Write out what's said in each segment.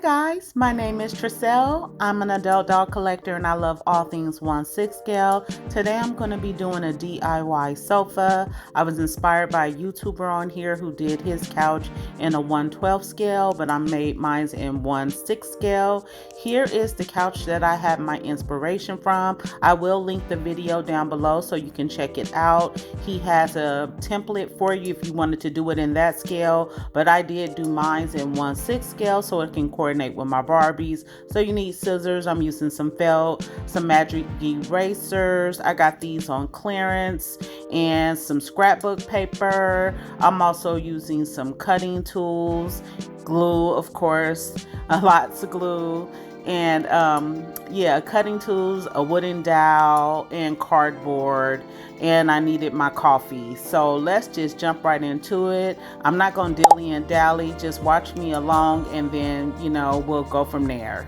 Guys, my name is Tricelle. I'm an adult doll collector and I love all things 1/6 scale. Today I'm going to be doing a DIY sofa. I was inspired by a YouTuber on here who did his couch in a 1/12 scale, but I made mine in 1/6 scale. Here is the couch that I had my inspiration from. I will link the video down below so you can check it out. He has a template for you if you wanted to do it in that scale, but I did do mine in 1/6 scale so it can coordinate with my Barbies. So you need scissors. I'm using some felt, some magic erasers. I got these on clearance, and some scrapbook paper. I'm also using some cutting tools, glue, of course, lots of glue, and cutting tools, a wooden dowel, and cardboard. And I needed my coffee. So let's just jump right into it. I'm not gonna dilly and dally, just watch me along, and then we'll go from there.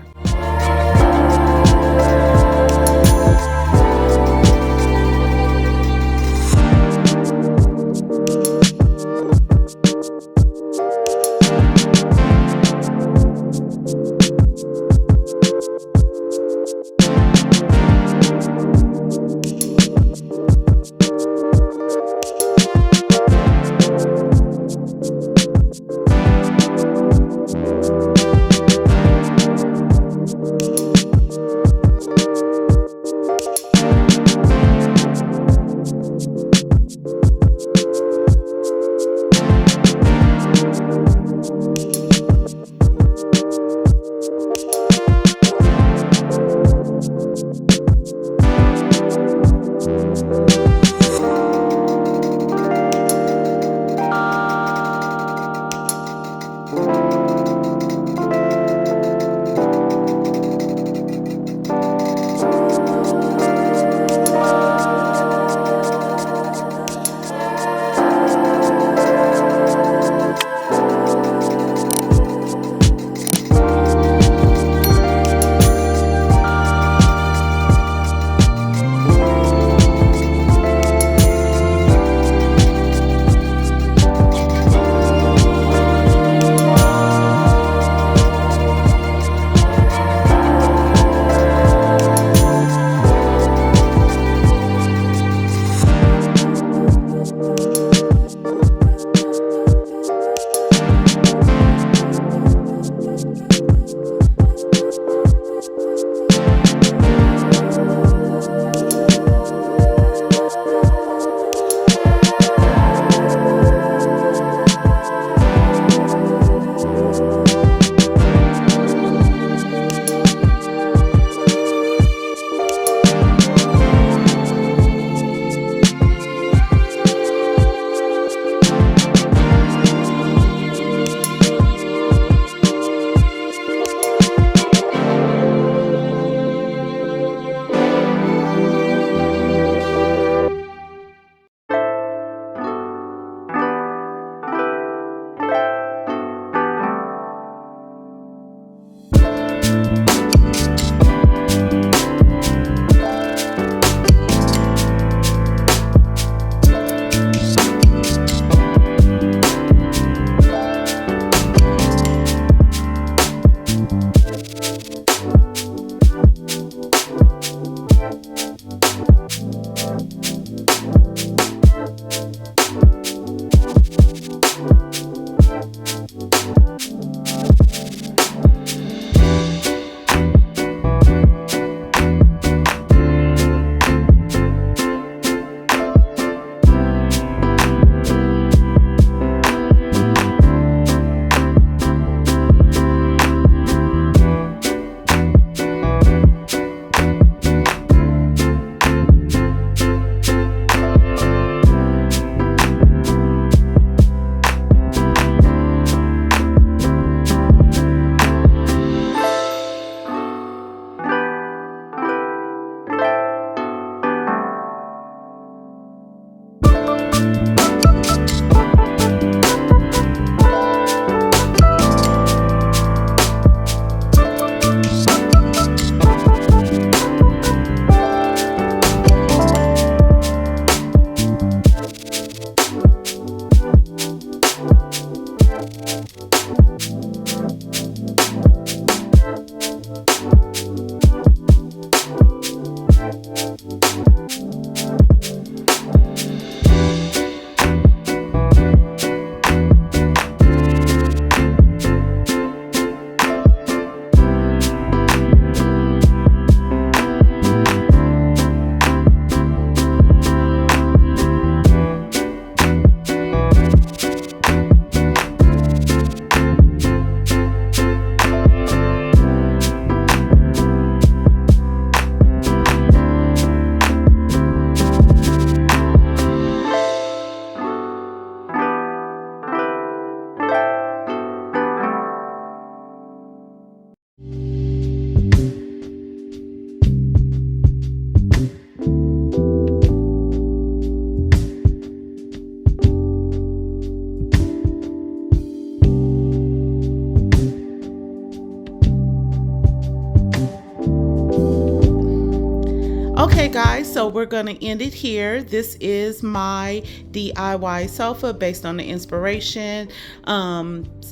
Okay guys, so we're going to end it here. This is my DIY sofa based on the inspiration.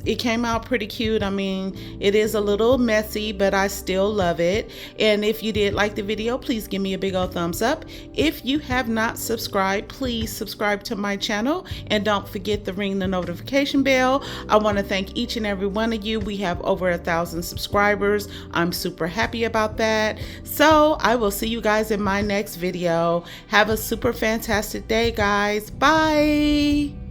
It came out pretty cute. I mean, it is a little messy, but I still love it. And if you did like the video, please give me a big old thumbs up. If you have not subscribed, please subscribe to my channel and don't forget to ring the notification bell. I want to thank each and every one of you. We have over 1,000 subscribers. I'm super happy about that. So I will see you guys in my next video. Have a super fantastic day, guys. Bye.